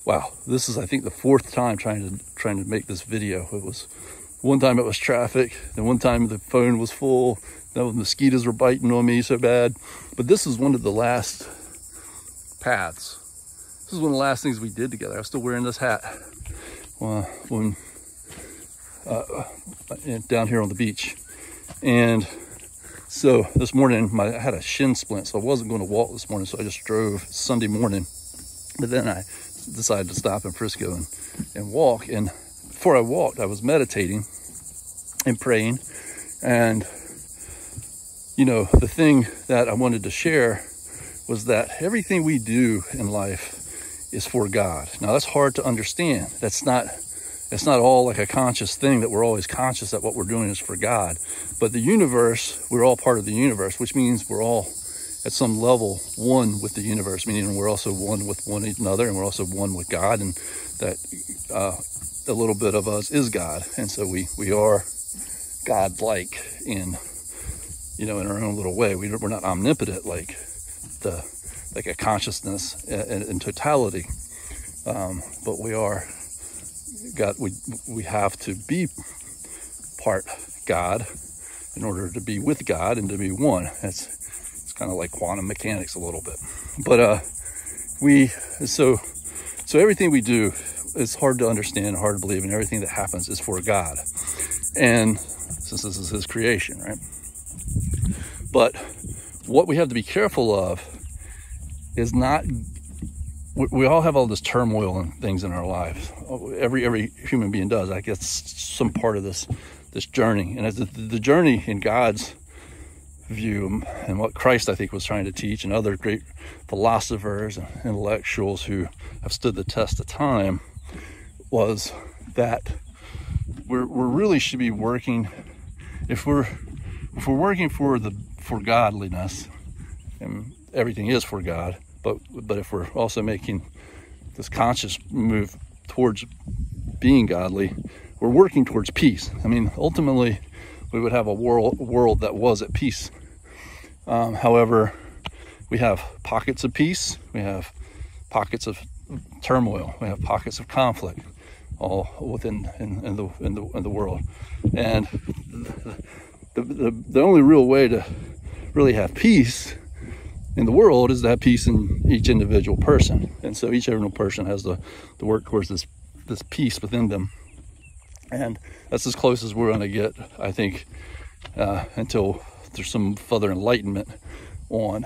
wow, this is, I think, the fourth time trying to make this video. It was one time it was traffic, then one time the phone was full, then the mosquitoes were biting on me so bad. But this is one of the last paths. This is one of the last things we did together. I was still wearing this hat down here on the beach. And so this morning I had a shin splint, so I wasn't going to walk this morning, so I just drove Sunday morning. But then I decided to stop in Frisco and walk. And before I walked, I was meditating and praying. And, you know, the thing that I wanted to share was that everything we do in life is for God. Now, that's hard to understand. It's not all like a conscious thing that we're always conscious that what we're doing is for God. But the universe, we're all part of the universe, which means we're all at some level one with the universe, meaning we're also one with one another, and we're also one with God, and that a little bit of us is God. And so we are God-like in our own little way. We're not omnipotent like a consciousness in totality, but we are God. We have to be part God in order to be with God and to be one. It's kind of like quantum mechanics a little bit, but so everything we do is hard to understand, hard to believe, and everything that happens is for God. And since this is His creation, right? But what we have to be careful of is not, we all have all this turmoil and things in our lives. Every human being does. I guess some part of this journey. And as the journey in God's view, and what Christ, I think, was trying to teach, and other great philosophers and intellectuals who have stood the test of time, was that we really should be working, if we're working for godliness, and everything is for God, but if we're also making this conscious move towards being godly, we're working towards peace. I mean, ultimately, we would have a world that was at peace. However, we have pockets of peace, we have pockets of turmoil, we have pockets of conflict, all within in the world. And the only real way to really have peace in the world is to have peace in each individual person. And so each individual person has to work towards this peace within them. And that's as close as we're going to get, I think, until there's some further enlightenment on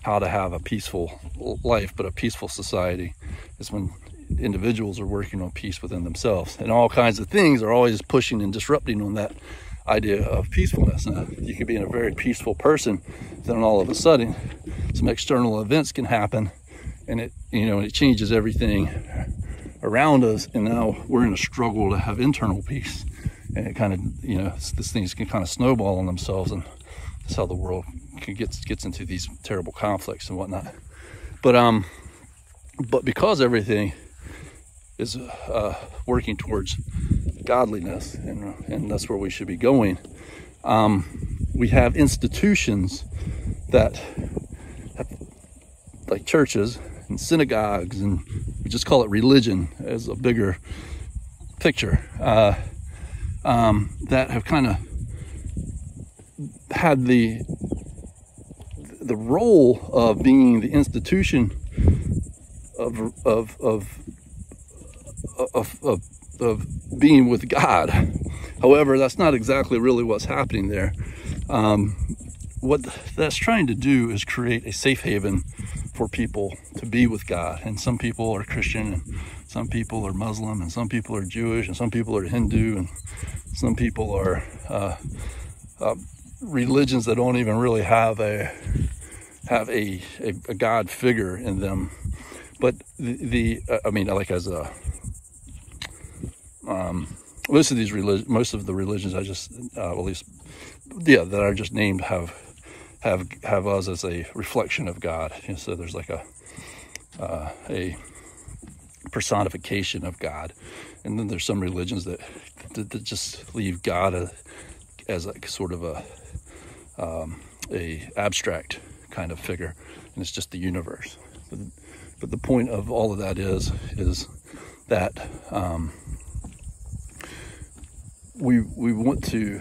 how to have a peaceful life. But a peaceful society is when individuals are working on peace within themselves. And all kinds of things are always pushing and disrupting on that idea of peacefulness. You can be a very peaceful person, then all of a sudden some external events can happen, and it changes everything around us, and now we're in a struggle to have internal peace, and it kind of these things can kind of snowball on themselves, and that's how the world gets into these terrible conflicts and whatnot. But because everything is working towards godliness, and that's where we should be going, we have institutions that have, like churches and synagogues, and we just call it religion as a bigger picture, that have kind of had the role of being the institution of being with God. However, that's not exactly really what's happening there. What that's trying to do is create a safe haven for people to be with God. And some people are Christian, and some people are Muslim, and some people are Jewish, and some people are Hindu, and some people are religions that don't even really have a God figure in them. But most of the religions I just that I just named have us as a reflection of God. So there's like a personification of God, and then there's some religions that just leave God as a sort of a abstract kind of figure, and it's just the universe. But the point of all of that is that we want to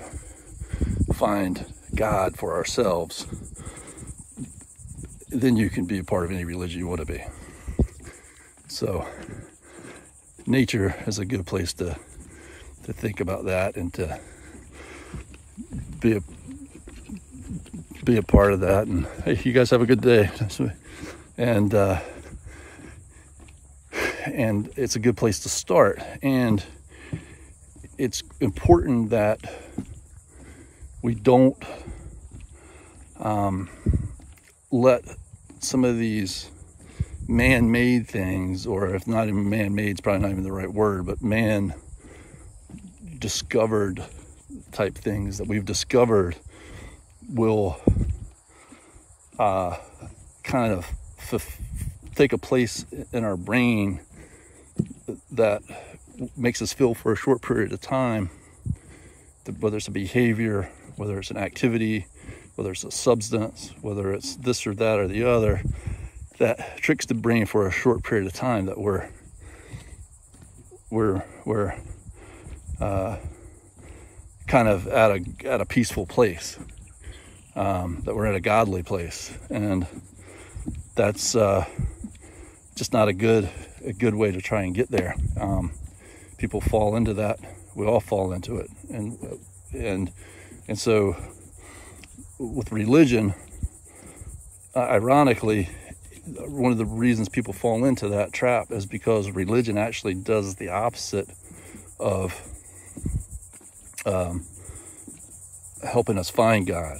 find God for ourselves. Then you can be a part of any religion you want to be. So nature is a good place to think about that and to be a part of that. And hey, you guys have a good day. And it's a good place to start. And it's important that we don't let some of these man-made things, or if not even man-made, it's probably not even the right word, but man-discovered type things that we've discovered will kind of take a place in our brain that makes us feel for a short period of time, whether it's a behavior, whether it's an activity, whether it's a substance, whether it's this or that or the other, that tricks the brain for a short period of time that we're kind of at a peaceful place, that we're at a godly place, and that's just not a good way to try and get there. People fall into that. We all fall into it, and so with religion, ironically, one of the reasons people fall into that trap is because religion actually does the opposite of helping us find God.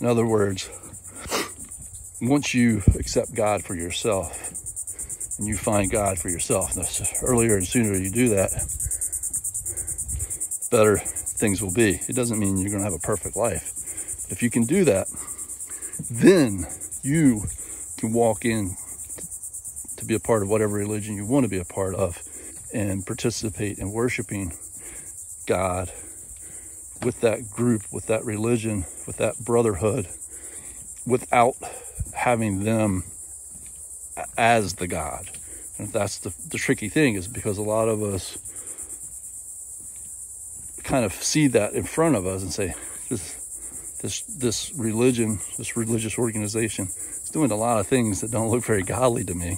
In other words, once you accept God for yourself and you find God for yourself, the earlier and sooner you do that, better things will be. It doesn't mean you're going to have a perfect life. But if you can do that, then you can walk in to be a part of whatever religion you want to be a part of and participate in worshiping God with that group, with that religion, with that brotherhood, without having them as the God. And that's the tricky thing, is because a lot of us kind of see that in front of us and say, this religion, this religious organization is doing a lot of things that don't look very godly to me.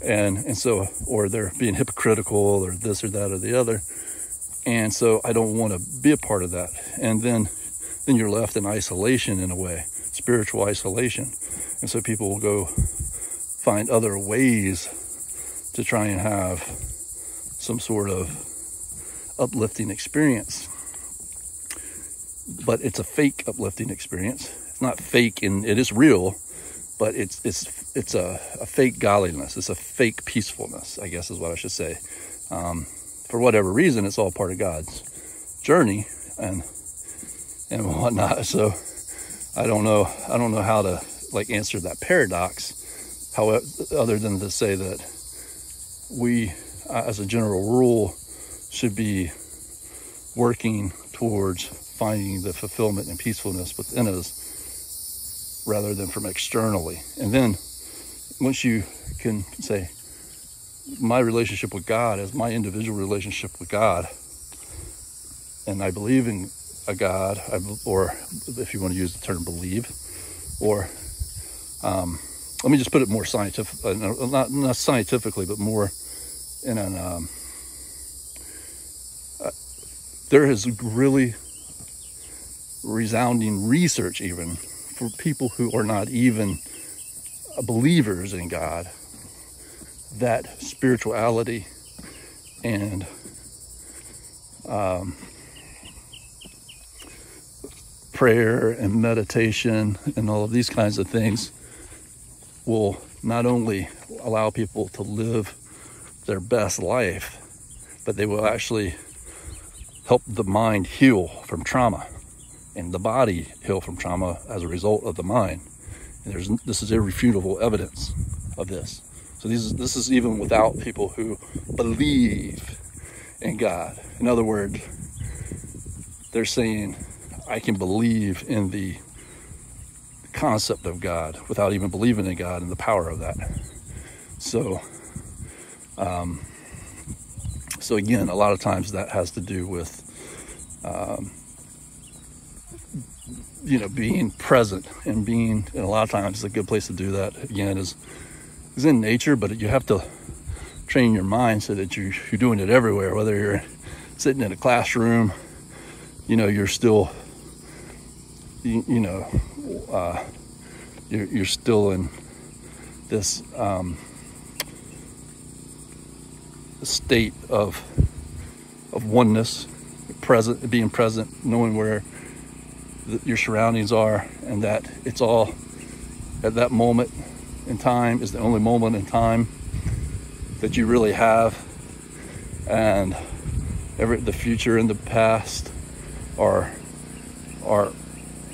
And so, or they're being hypocritical or this or that or the other. And so I don't want to be a part of that. And then you're left in isolation in a way, spiritual isolation. And so people will go find other ways to try and have some sort of uplifting experience. But it's a fake uplifting experience. It's not fake, it is real, but it's a fake godliness. It's a fake peacefulness, I guess is what I should say. For whatever reason, it's all part of God's journey and whatnot. So I don't know how to answer that paradox, however, other than to say that we, as a general rule, should be working towards finding the fulfillment and peacefulness within us rather than from externally. And then once you can say, my relationship with God is my individual relationship with God, and I believe in a God, or if you want to use the term believe, or let me just put it more scientific, not scientifically, but more in an there is really resounding research even for people who are not even believers in God, that spirituality and prayer and meditation and all of these kinds of things will not only allow people to live their best life, but they will actually help the mind heal from trauma and the body heal from trauma as a result of the mind. And this is irrefutable evidence of this. So this is even without people who believe in God. In other words, they're saying, I can believe in the concept of God without even believing in God and the power of that. So, so again, a lot of times that has to do with, being present and a lot of times a good place to do that, again, is in nature, but you have to train your mind so that you're doing it everywhere, whether you're sitting in a classroom, you're still, you're still in this state of oneness, being present, knowing where your surroundings are, and that it's all at that moment in time is the only moment in time that you really have, and the future and the past are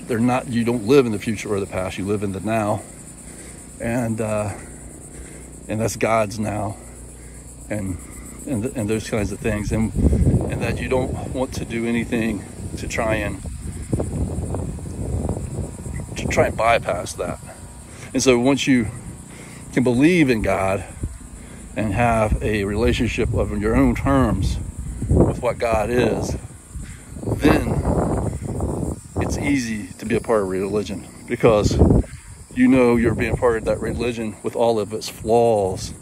they're not. You don't live in the future or the past. You live in the now, and that's God's now, and those kinds of things, and that you don't want to do anything to try and bypass that. And so once you can believe in God and have a relationship of your own terms with what God is, then it's easy to be a part of religion, because you're being part of that religion with all of its flaws,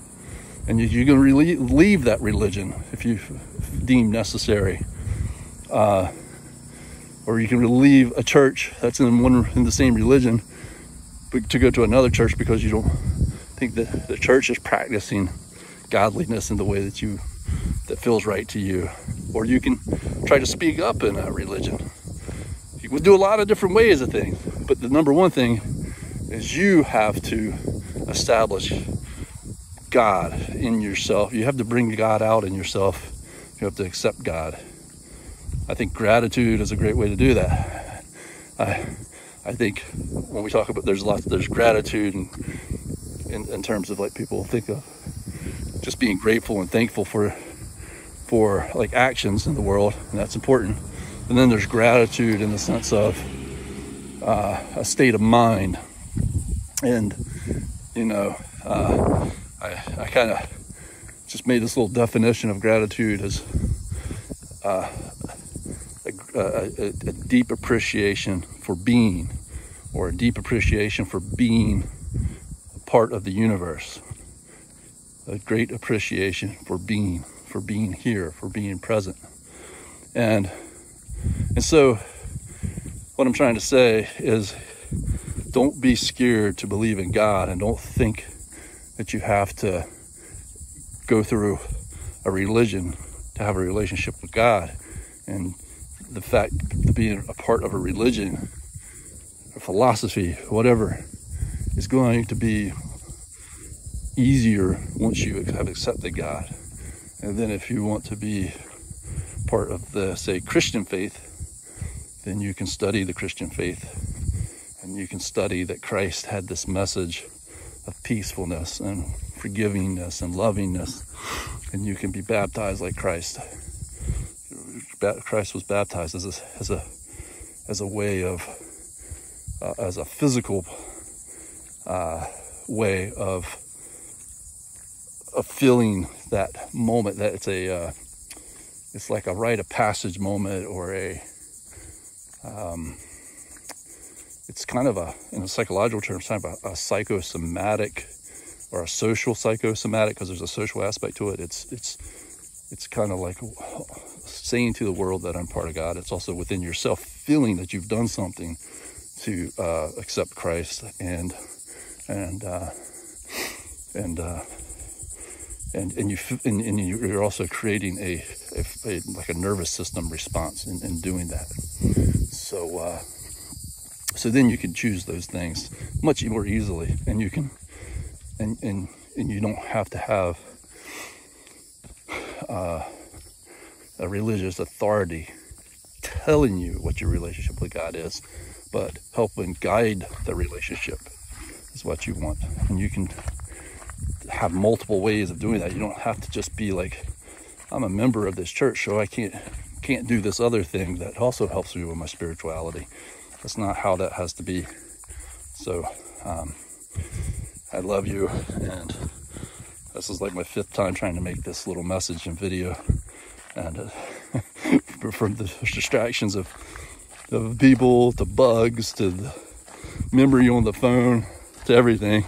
and you can leave that religion if you deem necessary, or you can leave a church that's in the same religion, but to go to another church because you don't think that the church is practicing godliness in the way that feels right to you. Or you can try to speak up in a religion. You can do a lot of different ways of things, but the number one thing is you have to establish God in yourself. You have to bring God out in yourself. You have to accept God. I think gratitude is a great way to do that. I think when we talk about, there's gratitude in terms of, like, people think of just being grateful and thankful for like actions in the world, and that's important. And then there's gratitude in the sense of a state of mind. And I kind of just made this little definition of gratitude as a deep appreciation for being, or a deep appreciation for being a part of the universe, a great appreciation for being here, for being present. And so what I'm trying to say is, don't be scared to believe in God, and don't think that you have to go through a religion to have a relationship with God. And the fact that being a part of a religion, a philosophy, whatever, is going to be easier once you have accepted God. And then if you want to be part of the, say, Christian faith, then you can study the Christian faith, and you can study that Christ had this message of peacefulness and forgivingness and lovingness, and you can be baptized like Christ. Christ was baptized as a way of as a physical way of feeling that moment, that it's like a rite of passage moment, or it's kind of in a psychological term, kind of a psychosomatic or a social psychosomatic, because there's a social aspect to it. It's kind of like saying to the world that I'm part of God. It's also within yourself, feeling that you've done something to accept Christ, and you're also creating a like a nervous system response in doing that. So then you can choose those things much more easily, and you can and you don't have to have a religious authority telling you what your relationship with God is, but helping guide the relationship is what you want. And you can have multiple ways of doing that. You don't have to just be like, I'm a member of this church, so I can't do this other thing that also helps me with my spirituality. That's not how that has to be. So I love you, and This is like my 5th time trying to make this little message and video, and from the distractions of people to bugs to the memory on the phone to everything.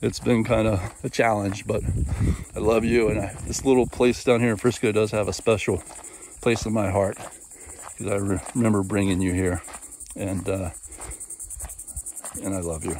It's been kind of a challenge, but I love you, and this little place down here in Frisco does have a special place in my heart, because I remember bringing you here, and I love you.